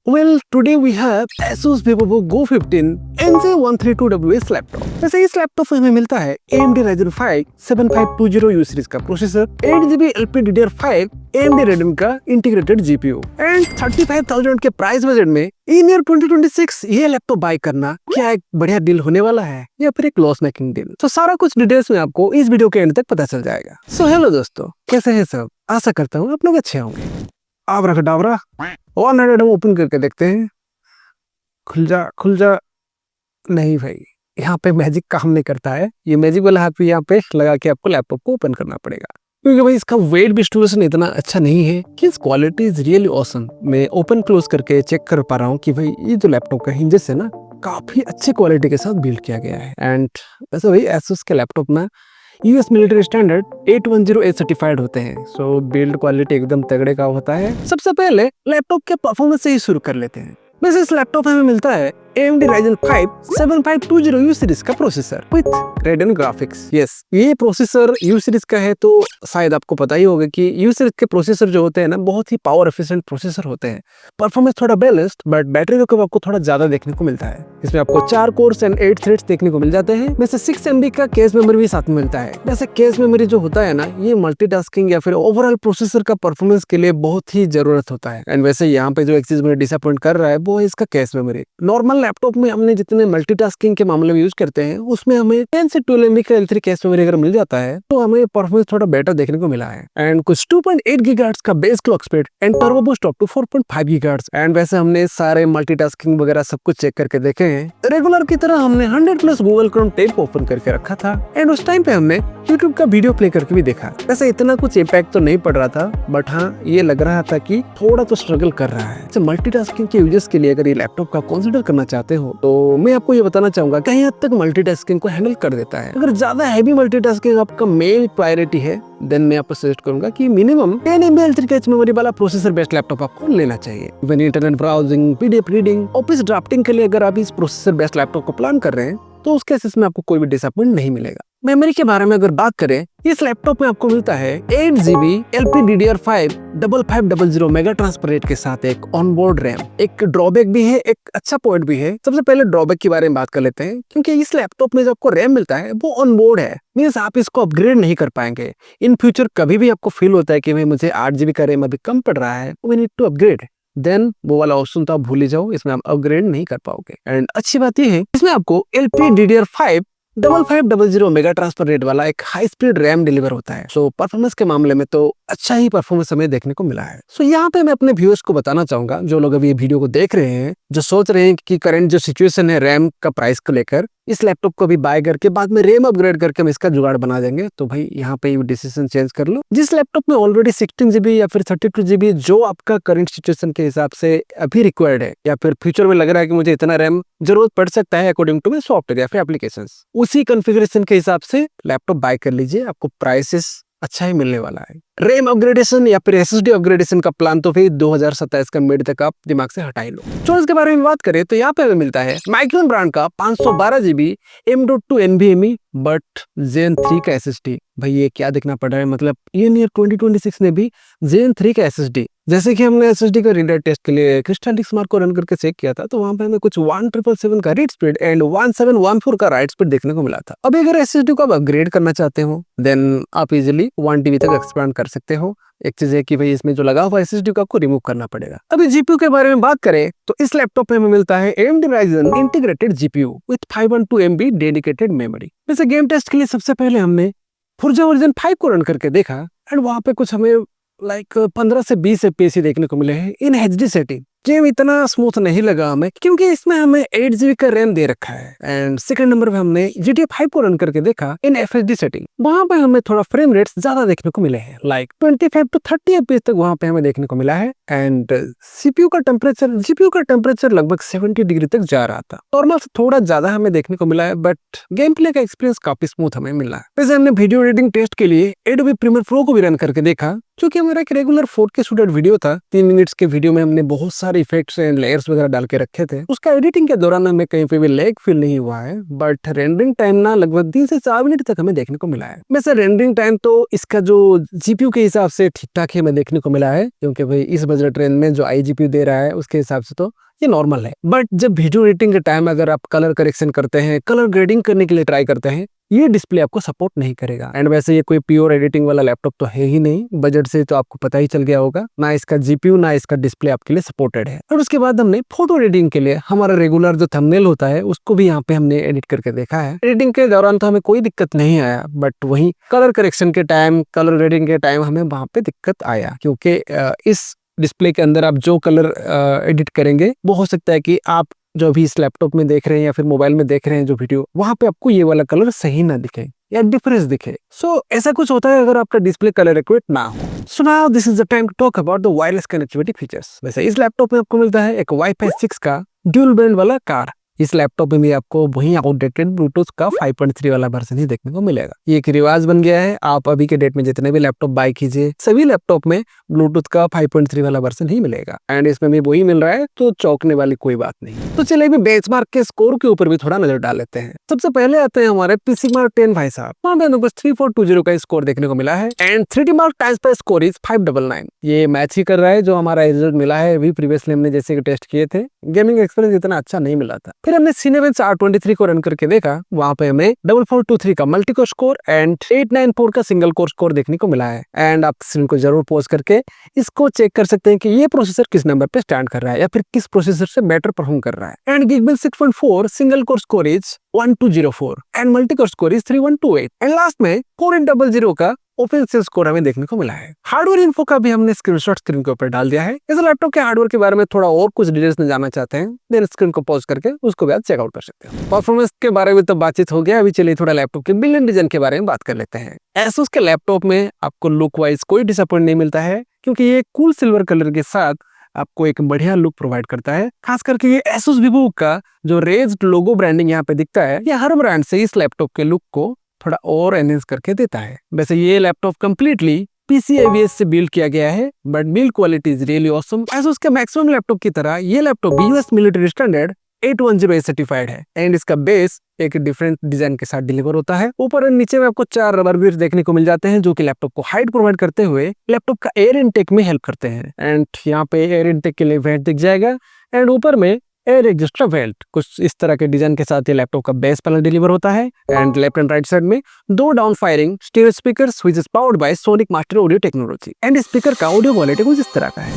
Well, today we have Asus VivoBook Go 15 NJ132WS laptop. वैसे इस laptop में हमें मिलता है AMD Ryzen 5 7520U सीरीज का processor, 8GB LPDDR5 AMD Radeon का इंटीग्रेटेड GPU एंड 35,000 के प्राइस बजट में इन ईयर 2026 ये लैपटॉप बाय करना क्या एक बढ़िया डील होने वाला है या फिर एक लॉस मेकिंग डील। तो सारा कुछ डिटेल्स में आपको इस वीडियो के एंड तक पता चल जाएगा। सो हेलो दोस्तों, कैसे हैं सब? आशा करता हूँ आप लोग अच्छे होंगे। आबरा खडाबरा और नेट ओपन करके देखते हैं। खुल जा। नहीं भाई, यहाँ पे मैजिक काम नहीं करता है। ये मैजिक वाला हाथ भी यहाँ पे लगा के आपको लैपटॉप को ओपन करना पड़ेगा, क्योंकि भाई इसका वेट डिस्ट्रीब्यूशन इतना अच्छा नहीं है कि इस क्वालिटी इज रियली ऑसम। मैं ओपन क्लोज करके चेक कर पा रहा हूँ कि भाई ये जो लैपटॉप का हिंजेस है ना, काफी अच्छी क्वालिटी के साथ बिल्ड किया गया है। एंड वैसे भाई एसुस के लैपटॉप में US military standard 810A certified होते हैं। सो बिल्ड क्वालिटी एकदम तगड़े का होता है। सबसे पहले लैपटॉप के परफॉर्मेंस से ही शुरू कर लेते हैं। वैसे इस लैपटॉप में हमें मिलता है AMD Ryzen 5 7520U सीरीज का processor with Radeon graphics. Yes, ये प्रोसेसर U सीरीज का है, तो शायद आपको पता ही होगा कि U सीरीज के प्रोसेसर जो होते हैं ना, बहुत ही पावर एफिशिएंट प्रोसेसर होते हैं। परफॉर्मेंस थोड़ा बैलेंस्ड, बट बैटरी बैकअप आपको थोड़ा ज्यादा देखने को मिलता है। इसमें आपको 4 कोर्स एंड 8 थ्रेड्स देखने को मिल जाते हैं। वैसे 6 MB का केस मेमोरी भी साथ में मिलता है। वैसे केस मेमोरी जो होता है ना, ये मल्टीटास्किंग या फिर ओवरऑल प्रोसेसर का परफॉर्मेंस के लिए बहुत ही जरूरत होता है। एंड वैसे यहाँ पे जो एक चीज मुझे डिसअपॉइंट कर रहा है वो है इसका केस मेमोरी। नॉर्मल लैपटॉप में हमने जितने मल्टीटास्किंग के मामले में यूज करते हैं, उसमें हमें 10 से 12 MB का L3 केस मेमोरी अगर मिल जाता है तो हमें परफॉर्मेंस थोड़ा बेटर देखने को मिला है। एंड कुछ 2.8 GHz का base clock speed and turbo boost up to 4.5 GHz। And वैसे हमने सारे मल्टीटास्किंग वगैरह सब कुछ चेक करके देखे हैं। रेगुलर की तरह हमने 100+ गूगल क्रोम टैब ओपन करके रखा था एंड उस टाइम पे हमने यूट्यूब का वीडियो प्ले करके भी देखा। वैसे इतना कुछ इम्पैक्ट तो नहीं पड़ रहा था, बट हाँ ये लग रहा था कि थोड़ा तो स्ट्रगल कर रहा है। मल्टीटास्किंग के यूजर्स के लिए अगर ये लैपटॉप का कंसीडर करना चाहते हो तो मैं आपको ये बताना चाहूंगा कहीं हद तक मल्टीटास्किंग को हैंडल कर देता है। अगर ज्यादा हैवी मल्टीटास्किंग आपका मेन प्रायोरिटी है, देन मैं आपको सजेस्ट करूंगा कि minimum 10 MB L3 cache memory वाला प्रोसेसर बेस्ड लैपटॉप आपको लेना चाहिए। Even internet browsing, PDF reading, office drafting के लिए अगर आप इस प्रोसेसर बेस्ड लैपटॉप को प्लान कर रहे हैं तो उस केसेस में आपको कोई भी डिसअपॉइंट नहीं मिलेगा। मेमोरी के बारे में अगर बात करें, इस लैपटॉप में आपको मिलता है 8GB LPDDR5 5500 mega transfer rate के साथ एक ऑनबोर्ड रैम। एक ड्रॉबैक भी है, एक अच्छा पॉइंट भी है। सबसे पहले ड्रॉबैक के बारे में बात कर लेते हैं, क्योंकि इस लैपटॉप में जो आपको रैम मिलता है वो ऑनबोर्ड है, मींस आप इसको अपग्रेड नहीं कर पाएंगे। इन फ्यूचर कभी भी आपको फील होता है कि भाई मुझे 8GB का रैम अभी कम पड़ रहा है, we need to upgrade, then वो वाला ऑप्शन तो आप भूल ही जाओ, इसमें आप अपग्रेड नहीं कर पाओगे। एंड अच्छी बात ये है, इसमें आपको LPDDR5 5500 मेगा ट्रांसफर रेट वाला एक हाई स्पीड रैम डिलीवर होता है। सो परफॉर्मेंस के मामले में तो अच्छा ही परफॉर्मेंस हमें देखने को मिला है। सो यहाँ पे मैं अपने व्यूअर्स को बताना चाहूंगा, जो लोग अभी ये वीडियो को देख रहे हैं, जो सोच रहे हैं कि करंट जो सिचुएशन है रैम का प्राइस को लेकर, इस लैपटॉप को भी बाय करके बाद में रैम अपग्रेड करके हम इसका जुगाड़ बना देंगे, तो भाई यहाँ पे डिसीजन चेंज कर लो। जिस लैपटॉप में ऑलरेडी 16GB या फिर 32GB जो आपका करंट सिचुएशन के हिसाब से अभी रिक्वायर्ड है, या फिर फ्यूचर में लग रहा है कि मुझे इतना रैम जरूरत पड़ सकता है अकॉर्डिंग टू माय सॉफ्टवेयर या फिर एप्लीकेशंस, उसी कॉन्फ़िगरेशन के हिसाब से लैपटॉप बाय कर लीजिए। आपको प्राइसेस अच्छा ही मिलने वाला है। रैम अपग्रेडेशन या फिर SSD अपग्रेडेशन का प्लान तो फिर 2027 का मिड तक आप दिमाग से हटा ही लो। चॉइस के बारे में बात करें तो यहाँ पे हमें मिलता है माइक्रोन ब्रांड का 512GB M.2 NVMe but Zen 3 का SSD। भाई ये क्या देखना पड़ रहा है, मतलब ये ईयर 2026 में भी Zen 3 का SSD। जैसे कि हमने SSD का रीडर टेस्ट के लिए क्रिस्टलिक्स मार्क को रन करके चेक किया था, तो वहां पे हमें कुछ 1777 का रीड स्पीड एंड 1714 का राइट स्पीड देखने को मिला था। अभी अगर SSD को आप अपग्रेड करना चाहते हो, देन आप इजिली 1 TB तक एक्सपेंड कर सकते हो। एक चीज है कि भाई इसमें जो लगा हुआ SSD को आपको रिमूव करना पड़ेगा। अभी GPU के बारे में बात करें तो इस लैपटॉप में हमें मिलता है AMD Ryzen integrated GPU with 512 MB dedicated memory. वैसे गेम टेस्ट के लिए सबसे पहले हमने Forza वर्जन 5 को रन करके देखा एंड वहां पे कुछ हमें 15 से 20 FPS देखने को मिले हैं इन HD सेटिंग। गेम इतना स्मूथ नहीं लगा हमें, क्योंकि इसमें हमें 8GB का रैम दे रखा है। एंड सेकंड नंबर पे हमने GTA 5 को रन करके देखा इन FHD सेटिंग। वहां पे हमें थोड़ा फ्रेम रेट्स ज्यादा देखने को मिले हैं, 25 to 30 FPS तक वहां पे हमें देखने को मिला है। एंड GPU का टेम्परेचर लगभग 70 डिग्री तक जा रहा था। नॉर्मल से थोड़ा ज्यादा हमें देखने को मिला है, बट गेम प्ले का एक्सपीरियंस काफी स्मूथ हमें मिला है। वैसे हमने वीडियो एडिटिंग टेस्ट के लिए Adobe Premiere Pro को भी रन करके देखा क्योंकि हमारा एक रेगुलर 4K शूटेड वीडियो था। 3 मिनट्स के वीडियो में हमने बहुत सारे इफेक्ट्स एंड लेयर्स वगैरह डाल के रखे थे। उसका एडिटिंग के दौरान हमें कहीं पे भी लैग फील नहीं हुआ है, बट रेंडरिंग टाइम ना लगभग 3 से 4 मिनट तक हमें देखने को मिला है। वैसे रेंडरिंग टाइम तो इसका जो जीपीयू के हिसाब से ठीक ठाक ही हमें देखने को मिला है, क्योंकि भाई इस बजट रेंज में जो आई जीपीयू दे रहा है उसके हिसाब से तो ये नॉर्मल है। बट जब वीडियो एडिटिंग के टाइम अगर आप कलर करेक्शन करते हैं, कलर ग्रेडिंग करने के लिए ट्राई करते हैं, ये डिस्प्ले आपको सपोर्ट नहीं करेगा। एंड वैसे ये कोई प्योर एडिटिंग वाला लैपटॉप तो है ही नहीं, बजट से तो आपको पता ही चल गया होगा। ना इसका जीपीयू ना इसका डिस्प्ले आपके लिए सपोर्टेड है। और उसके बाद हमने फोटो एडिटिंग के लिए हमारा रेगुलर जो थंबनेल होता है उसको भी यहाँ पे हमने एडिट करके देखा है। एडिटिंग के दौरान तो हमें कोई दिक्कत नहीं आया, बट वही कलर करेक्शन के टाइम, कलर ग्रेडिंग के टाइम हमें वहां पे दिक्कत आया, क्योंकि इस डिस्प्ले के अंदर आप जो कलर एडिट करेंगे वो हो सकता है कि आप जो अभी इस लैपटॉप में देख रहे हैं या फिर मोबाइल में देख रहे हैं जो वीडियो, वहां पे आपको ये वाला कलर सही ना दिखे या डिफरेंस दिखे। सो ऐसा कुछ होता है अगर आपका डिस्प्ले कलर एक्यूरेट ना हो। So now this is the time to talk about the wireless connectivity features. वैसे इस लैपटॉप में आपको मिलता है एक वाईफाई 6 का ड्यूल बैंड वाला कार्ड। इस लैपटॉप में भी आपको वही आउटडेटेड ब्लूटूथ का 5.3 वाला वर्जन ही देखने को मिलेगा। ये एक रिवाज बन गया है। आप अभी के डेट में जितने भी लैपटॉप बाय कीजिए, सभी लैपटॉप में ब्लूटूथ का 5.3 वाला वर्जन ही मिलेगा। एंड इसमें भी वही मिल रहा है, तो चौंकने वाली कोई बात नहीं। तो चलिए अभी बेंचमार्क के स्कोर के ऊपर भी थोड़ा नजर डाल लेते हैं। सबसे पहले आते हैं हमारे पीसी मार्क 10 भाई साहब। 3420 का स्कोर देखने को मिला है। एंड 3D मार्क टाइम्स पर स्कोर इज 599। ये मैच ही कर रहा है जो हमारा रिजल्ट मिला है अभी प्रीवियसली हमने जैसे टेस्ट किए थे। गेमिंग एक्सपीरियंस इतना अच्छा नहीं मिला था। फिर हमने Cinebench R23 को रन करके देखा, वहां पे हमें 4423 का मल्टी कोर स्कोर एंड 894 का सिंगल कोर स्कोर देखने को मिला है। एंड आप स्क्रीन को जरूर पॉज करके इसको चेक कर सकते हैं कि ये प्रोसेसर किस नंबर पे स्टैंड कर रहा है या फिर किस प्रोसेसर से बेटर परफॉर्म कर रहा है। And Geekbench 6.4 single core score is 1204 and multi core score is 3128। And last में Core i00 का ओपन सेल स्कोर हमें देखने को मिला है। हार्डवेयर इन्फो का भी हमने स्क्रीनशॉट स्क्रीन के ऊपर डाल दिया है। इस लैपटॉप के हार्डवेयर के बारे में थोड़ा और कुछ डिटेल्स में जानना चाहते हैं, देन स्क्रीन को पॉज करके उसको भी आप चेकआउट कर सकते हैं। परफॉर्मेंस के बारे में तो बातचीत हो गया, अभी चलिए थोड़ा लैपटॉप के बिल्ड एंड डिजाइन के बारे में बात कर लेते हैं। Asus के लैपटॉप में आपको लुक वाइज कोई डिसअपॉइंट नहीं मिलता है, क्योंकि ये कूल सिल्वर कलर के साथ आपको एक बढ़िया लुक प्रोवाइड करता है। खास करके ये Asus VivoBook का जो रेज्ड लोगो ब्रांडिंग यहाँ पे दिखता है, ये हर ब्रांड से इस लैपटॉप के लुक को थोड़ा और एनहेंस करके देता है। वैसे ये लैपटॉप कंप्लीटली PCIe से बिल्ड किया गया है, but build quality is really awesome. Asus के मैक्सिमम लैपटॉप की तरह ये laptop US military standard 810 certified है। एंड इसका बेस एक डिफरेंट डिजाइन के साथ डिलीवर होता है। ऊपर और नीचे में आपको 4 रबर व्हील्स देखने को मिल जाते हैं, जो कि लैपटॉप को हाइट प्रोवाइड करते हुए लैपटॉप का एयर इनटेक में हेल्प करते हैं। एंड यहाँ पे एयर इनटेक के लिए वेंट दिख जाएगा। एंड ऊपर में एयर एग्जॉस्ट वेंट कुछ इस तरह के डिजाइन के साथ ये लैपटॉप का बेस पैनल डिलीवर होता है। And left and right side में 2 down firing stereo speakers which is powered by sonic master audio technology. And speaker का ऑडियो क्वालिटी कुछ इस तरह का है।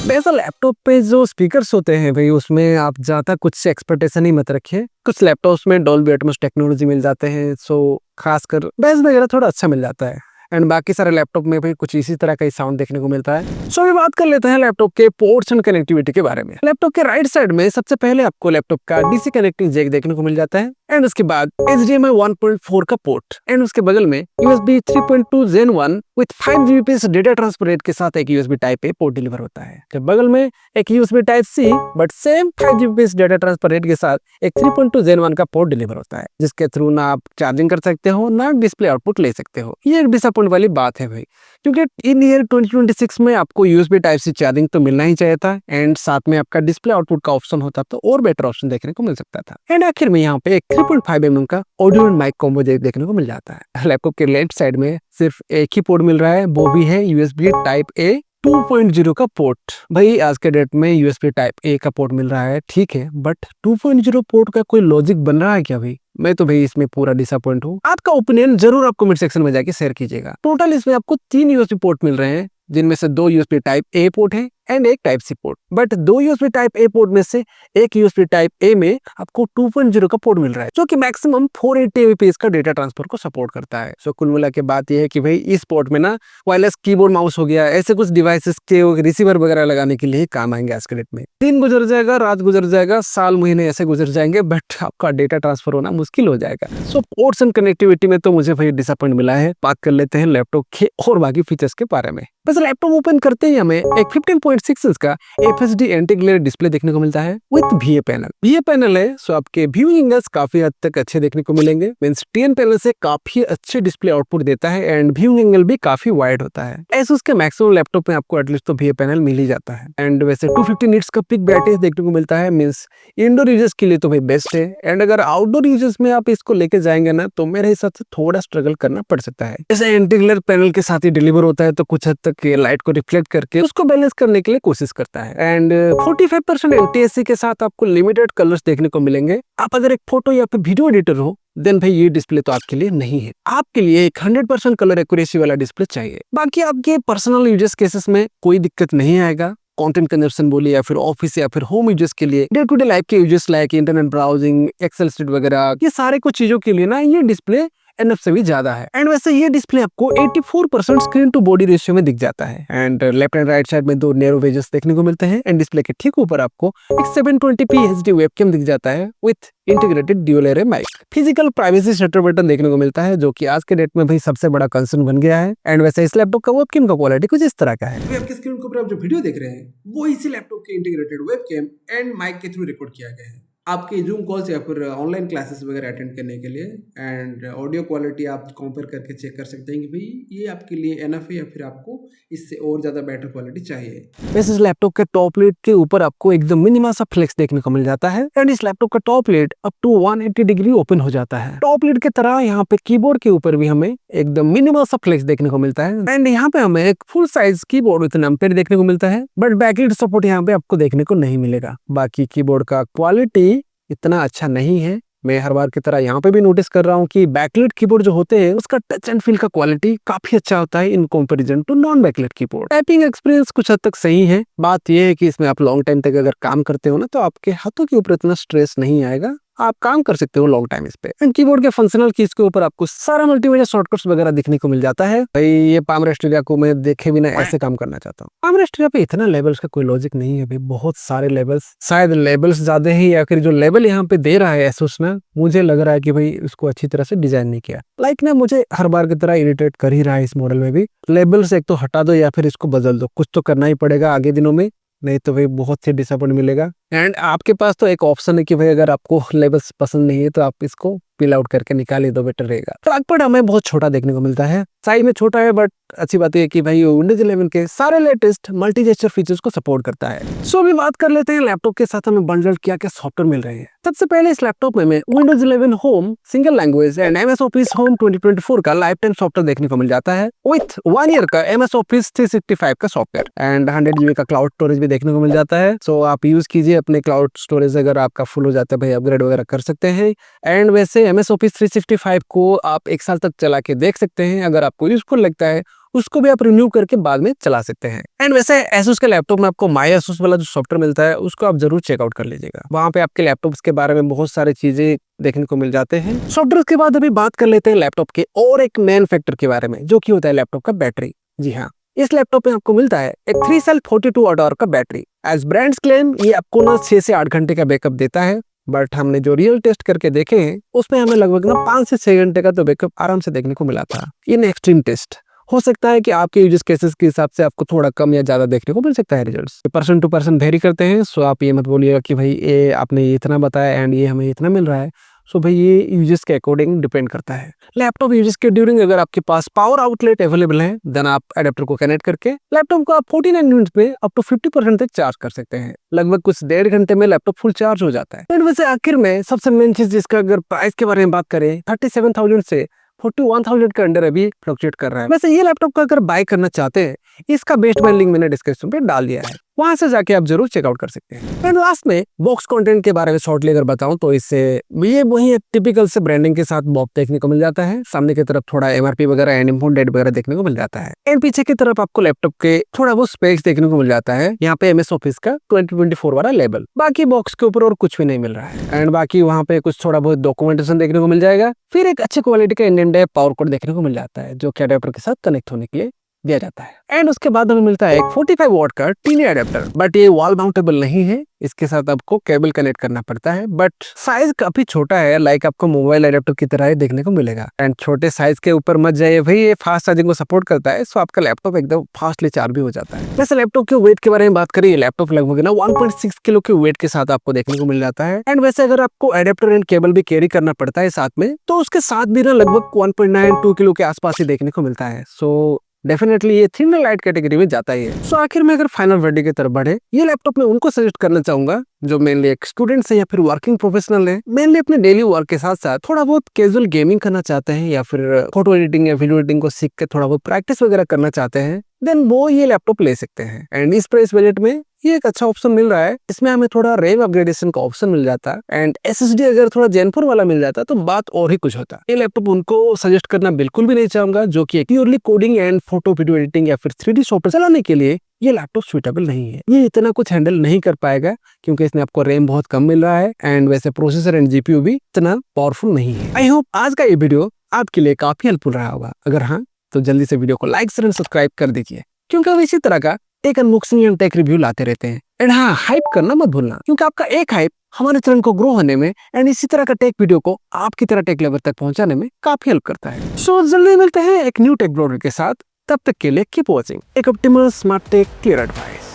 वैसे लैपटॉप पे जो स्पीकर्स होते हैं भाई, उसमें आप ज्यादा कुछ एक्सपेक्टेशन ही मत रखिए। कुछ लैपटॉप्स में डॉल्बी एटमॉस टेक्नोलॉजी मिल जाते हैं, सो खासकर बेस वगैरह थोड़ा अच्छा मिल जाता है। एंड बाकी सारे लैपटॉप में भी कुछ इसी तरह का ही साउंड देखने को मिलता है। सो अभी बात कर लेते हैं लैपटॉप के पोर्ट्स एंड कनेक्टिविटी के बारे में। लैपटॉप के राइट साइड में सबसे पहले आपको लैपटॉप का डीसी कनेक्टिंग जैक देखने को मिल जाता है। एंड उसके बाद HDMI 1.4 का पोर्ट। एंड उसके बगल में USB 3.2 Gen 1 with 5 Gbps data transfer rate के साथ एक USB Type A port deliver होता है। जब बगल में एक USB Type C but same 5 Gbps data transfer rate के साथ एक 3.2 Gen 1 का पोर्ट डिलीवर होता है, जिसके थ्रू ना आप चार्जिंग कर सकते हो ना डिस्प्ले आउटपुट ले सकते हो। ये एक डिसअपॉइंट वाली बात है भाई, क्योंकि इन ईयर 2026 में आपको USB Type C चार्जिंग तो मिलना ही चाहिए था। एंड साथ में आपका डिस्प्ले आउटपुट का ऑप्शन होता तो और बेटर ऑप्शन देखने को मिल सकता था। एंड आखिर में यहाँ पे एक 3.5 mm का audio and mic combo jack देखने को मिल जाता है। लैपटॉप के लेफ्ट साइड में सिर्फ एक ही पोर्ट मिल रहा है, वो भी है USB Type A 2.0 का पोर्ट। भाई आज के डेट में USB Type A का पोर्ट मिल रहा है, ठीक है, बट 2.0 पोर्ट का कोई लॉजिक बन रहा है क्या भाई? मैं तो भाई इसमें पूरा डिसअपॉइंट हूँ। आपका ओपिनियन जरूर आप कमेंट सेक्शन में जाके शेयर कीजिएगा। टोटल इसमें आपको 3 USB पोर्ट मिल रहे हैं, जिनमें से 2 USB Type A पोर्ट है एंड एक Type C port. But 2 USB Type A port में से एक USB Type A में आपको 2.0 का पोर्ट मिल रहा है, जो कि मैक्सिमम 480 Mbps का डेटा ट्रांसफर को सपोर्ट करता है। सो कुल मिला के बात यह है कि भाई इस पोर्ट में ना वायरलेस कीबोर्ड माउस हो गया, ऐसे कुछ डिवाइसेस के रिसीवर वगैरह लगाने के लिए काम आएंगे आज के डेट में। दिन गुजर जाएगा, रात गुजर जाएगा, साल महीने ऐसे गुजर जाएंगे, बट आपका डेटा ट्रांसफर होना मुश्किल हो जाएगा। सो पोर्ट्स एंड कनेक्टिविटी में तो मुझे भाई डिसअपॉइंट मिला है। बात कर लेते हैं लैपटॉप के और बाकी फीचर्स के बारे में। बस लैपटॉप ओपन करते ही हमें एक 15.9 6.6 इंच का FHD एंटी ग्लेयर डिस्प्ले देखने को मिलता है with VA panel. VA panel है सो आपके व्यूइंग एंगल्स काफी हद तक अच्छे देखने को मिलेंगे। मींस TN पैनल से काफी अच्छे डिस्प्ले आउटपुट देता है एंड व्यूइंग एंगल भी काफी वाइड होता है। Asus के मैक्सिमम लैपटॉप में आपको एटलीस्ट तो VA पैनल मिल ही जाता है। एंड वैसे 250 निट्स का पिक बैटरी देखने को मिलता है। मींस इंडोर यूजर्स के लिए तो भाई बेस्ट है एंड अगर आउटडोर यूजर्स में आप इसको लेके जाएंगे ना तो मेरे हिसाब से थोड़ा स्ट्रगल करना पड़ सकता है। जैसे एंटी ग्लेयर पैनल के साथ ही डिलीवर होता है तो कुछ हद तक ये लाइट को रिफ्लेक्ट करके उसको बैलेंस करने के लिए कोशिश करता है। एंड 45% NTSC के साथ आपको लिमिटेड कलर्स देखने को मिलेंगे। आप अगर एक फोटो या फिर वीडियो एडिटर हो देन भाई ये डिस्प्ले तो आपके लिए नहीं है। आपके लिए एक 100% कलर एक्यूरेसी वाला डिस्प्ले चाहिए। बाकी आपके पर्सनल यूजर्स केसेस में कोई दिक्कत नहीं आएगा। कंटेंट कंजप्शन बोलिए या फिर ऑफिस या फिर होम यूजर्स के लिए, डे टू डे लाइफ के users like internet browsing, excel sheet वगैरह, ये सारे कुछ चीजों के लिए ना ये डिस्प्ले एनएफ से भी ज्यादा है। एंड वैसे ये डिस्प्ले आपको 84% स्क्रीन टू बॉडी रेशियो में दिख जाता है। And left and right side में 2 नैरो वेजेस देखने को मिलते हैं एंड डिस्प्ले के ठीक ऊपर आपको एक 720p HD वेबकैम दिख जाता है with integrated dual array mic. Physical privacy shutter button देखने को मिलता है जो कि आज के डेट में भाई सबसे बड़ा कंसर्न बन गया है। एंड वैसे इस लैपटॉप का वेबकैम का क्वालिटी कुछ इस तरह का है। आपकी स्क्रीन के ऊपर आप जो वीडियो देख रहे हैं वो इसी लैपटॉप के इंटीग्रेटेड वेबकैम एंड माइक के थ्रू रिकॉर्ड किया गया है आपके जूम कॉल्स या फिर ऑनलाइन क्लासेस वगैरह अटेंड करने के लिए। एंड ऑडियो क्वालिटी आप कंपेयर करके चेक कर सकते हैं कि भाई ये आपके लिए एनफ है या फिर आपको इससे और ज्यादा बेटर क्वालिटी चाहिए। वैसे इस लैपटॉप के टॉप लिड के ऊपर आपको एकदम मिनिमम सा फ्लेक्स देखने को मिल जाता है एंड इस लैपटॉप का top lid up to 180 degree open हो जाता है। टॉप लिड की तरह यहाँ पे कीबोर्ड के ऊपर भी हमें एकदम मिनिमम सा फ्लेक्स देखने को मिलता है एंड यहाँ पे हमें एक full size keyboard with number देखने को मिलता है बट बैकलिट सपोर्ट यहाँ पे आपको देखने को नहीं मिलेगा। बाकी कीबोर्ड का क्वालिटी इतना अच्छा नहीं है। मैं हर बार की तरह यहाँ पे भी नोटिस कर रहा हूँ कि बैकलिट कीबोर्ड जो होते हैं उसका टच एंड फील का क्वालिटी काफी अच्छा होता है in comparison to non backlit keyboard. Typing experience कुछ हद तक सही है। बात यह है कि इसमें आप लॉन्ग टाइम तक अगर काम करते हो ना तो आपके हाथों के ऊपर इतना स्ट्रेस नहीं आएगा, आप काम कर सकते हो लॉन्ग टाइम इस पे। एंड कीबोर्ड के फंक्शनल कीज के ऊपर आपको सारा मल्टीमीडिया शॉर्टकट्स वगैरह दिखने को मिल जाता है। भाई ये पाम रेस्ट एरिया को मैं देखे बिना ऐसे काम करना चाहता हूँ। पाम रेस्ट एरिया पे इतना लेवल्स का कोई लॉजिक नहीं है भाई, बहुत सारे लेवल्स, शायद लेवल्स ज्यादा ही या फिर जो लेवल यहाँ पे दे रहा है एसुस ना, मुझे लग रहा है कि भाई उसको अच्छी तरह से डिजाइन नहीं किया। लाइक ना मुझे हर बार की तरह इरिटेट कर ही रहा है इस मॉडल में भी। लेवल्स एक तो हटा दो या फिर इसको बदल दो, कुछ तो करना ही पड़ेगा आगे दिनों में, नहीं तो भाई बहुत ही डिसअपॉइंट मिलेगा। एंड आपके पास तो एक ऑप्शन है कि भाई अगर आपको लेवल्स पसंद नहीं है तो आप इसको पिल आउट करके निकाल ही दो, बेटर रहेगा। ट्रैकपैड हमें बहुत छोटा देखने को मिलता है, साइज में छोटा है बट अच्छी बात है कि भाई विंडोज 11 के सारे लेटेस्ट मल्टी जेस्चर फीचर्स को सपोर्ट करता है। सो अभी बात कर लेते हैं लैपटॉप के साथ हमें बंडल क्या क्या सॉफ्टवेयर मिल रहे हैं। सबसे पहले इस लैपटॉप में Windows 11 home single language and MS office home 2024 का लाइफ टाइम सॉफ्टवेयर देखने को मिल जाता है विथ 1 ईयर का MS ऑफिस 365 का सॉफ्टवेयर एंड 100 GB का क्लाउड स्टोरेज भी देखने को मिल जाता है। सो आप यूज कीजिए अपने क्लाउड स्टोरेज, अगर आपका फुल हो जाता है भाई अपग्रेड वगैरह कर सकते हैं। एंड वैसे MS ऑफिस 365 को आप 1 साल तक चला के देख सकते हैं, अगर आपको यूजफुल लगता है उसको भी आप रिन्यू करके बाद में चला सकते हैं। एंड वैसे एसुस के लैपटॉप में आपको माई एसुस वाला जो सॉफ्टवेयर मिलता है उसको आप जरूर चेकआउट कर लीजिएगा, वहां पे आपके लैपटॉप्स के बारे में बहुत सारी चीजें देखने को मिल जाते हैं। सॉफ्टवेयर के बाद अभी बात कर लेते हैं लैपटॉप के और एक मेन फैक्टर के बारे में जो कि होता है लैपटॉप का बैटरी। जी हाँ, इस लैपटॉप में आपको मिलता है एक 3 सेल 42 वाट आवर का बैटरी। एज ब्रांड्स क्लेम ये आपको ना 6 से 8 घंटे का बैकअप देता है, बट हमने जो रियल टेस्ट करके देखे हैं उसमें हमें लगभग ना 5 से 6 घंटे का तो बैकअप आराम से देखने को मिला था इन एक्सट्रीम टेस्ट। हो सकता है कि आपके यूजर्स केसेस के हिसाब से आपको थोड़ा कम या ज्यादा देखने को मिल सकता है results, person to person vary करते हैं। सो आप ये मत बोलिएगा कि भाई ये आपने ये इतना बताया एंड ये हमें इतना मिल रहा है। सो भाई ये यूजर्स के अकॉर्डिंग डिपेंड करता है। लैपटॉप यूजर्स के ड्यूरिंग अगर आपके पास पावर आउटलेट अवेलेबल है देन आप एडेप्टर को कनेक्ट करके लैपटॉप को आप 49 मिनट्स में अप टू 50% तक चार्ज कर सकते हैं। लगभग कुछ 1.5 घंटे में लैपटॉप फुल चार्ज हो जाता है। एंड वैसे आखिर में सबसे मेन चीज जिसका अगर प्राइस के बारे में बात करें 37,000 से 41,000 के अंडर अभी फ्लक्चुएट कर रहा है। वैसे ये लैपटॉप का अगर बाय करना चाहते हैं इसका बेस्ट बाय लिंक मैंने डिस्क्रिप्शन पे डाल दिया है, वहां से जाके आप जरूर चेकआउट कर सकते हैं। एंड लास्ट में बॉक्स कंटेंट के बारे में शॉर्टली अगर बताऊं तो इससे ये वही एक टिपिकल से ब्रांडिंग के साथ बॉक्स देखने को मिल जाता है। सामने की तरफ थोड़ा MRP वगैरह एंड इम्पोर्ट डेट वगैरह देखने को मिल जाता है एंड पीछे की तरफ आपको लैपटॉप के थोड़ा बहुत स्पेक्स देखने को मिल जाता है। यहाँ पे MS ऑफिस का 2024 वाला लेबल, बाकी बॉक्स के ऊपर और कुछ भी नहीं मिल रहा है। एंड बाकी वहाँ पे कुछ थोड़ा बहुत डॉक्यूमेंटेशन देखने को मिल जाएगा, फिर एक अच्छी क्वालिटी का इंडियन पावर कोड देखने को मिल जाता है जो कि अडेप्टर के साथ कनेक्ट होने के लिए दिया जाता है। एंड उसके बाद हमें मिलता है एक 45 वॉट का टीनी अडेप्टर, बट ये वॉल माउंटेबल नहीं है, इसके साथ आपको केबल कनेक्ट करना पड़ता है, बट साइज काफी छोटा है, लाइक आपको मोबाइल अडेप्टर की तरह ही देखने को मिलेगा। एंड छोटे साइज के ऊपर मत जाइए भाई, ये फास्ट चार्जिंग को सपोर्ट करता है, सो आपका लैपटॉप एकदम फास्टली चार्ज भी हो जाता है। वैसे लैपटॉप के वेट के बारे में बात करें, लैपटॉप लगभग ना 1.6 किलो के वेट के साथ आपको देखने को मिल जाता है। एंड वैसे अगर आपको एडेप्टर एंड केबल भी कैरी करना पड़ता है साथ में, तो उसके साथ भी ना लगभग 1.9-2 किलो के आसपास ही देखने को मिलता है। सो डेफिनेटली ये थिन लाइट कैटेगरी में जाता ही है। सो आखिर में अगर फाइनल वर्डिक्ट की तरफ बढ़े, ये लैपटॉप मैं उनको सजेस्ट करना चाहूंगा जो मेनली एक स्टूडेंट है या फिर वर्किंग प्रोफेशनल है, मेनली अपने डेली वर्क के साथ साथ थोड़ा बहुत कैजुअल गेमिंग करना चाहते हैं या फिर फोटो एडिटिंग या वीडियो एडिटिंग को सीख के थोड़ा बहुत प्रैक्टिस वगैरह करना चाहते हैं, देन वो ये लैपटॉप ले सकते हैं। एंड इस प्राइस बजट में ये एक अच्छा ऑप्शन मिल रहा है। इसमें हमें थोड़ा रैम अपग्रेडेशन का ऑप्शन मिल जाता है एंड SSD अगर थोड़ा Zen 4 वाला मिल जाता तो बात और ही कुछ होता। ये लैपटॉप उनको सजेस्ट करना बिल्कुल भी नहीं चाहूंगा जो कि purely coding and photo video editing या फिर 3D सॉफ्टवेयर चलाने के लिए ये लैपटॉप सुइटेबल नहीं है। ये इतना कुछ हैंडल नहीं कर पाएगा क्योंकि इसमें आपको रैम बहुत कम मिल रहा है एंड वैसे प्रोसेसर एंड GPU भी इतना पावरफुल नहीं है। आई होप आज का ये वीडियो आपके लिए काफी हेल्पफुल रहा होगा। अगर हाँ तो जल्दी से वीडियो को लाइक एंड सब्सक्राइब कर दीजिए क्योंकि हम इसी तरह का tech unboxing and tech review लाते रहते हैं। एंड हाँ, हाइप करना मत भूलना क्योंकि आपका एक हाइप हमारे चैनल को ग्रो होने में एंड इसी तरह का टेक वीडियो को आपकी तरह टेक लेवल तक पहुंचाने में काफी हेल्प करता है। सो जल्दी मिलते हैं एक न्यू टेक ब्लॉगर के साथ, तब तक के लिए कीप वॉचिंग एक optimal smart tech clear advice.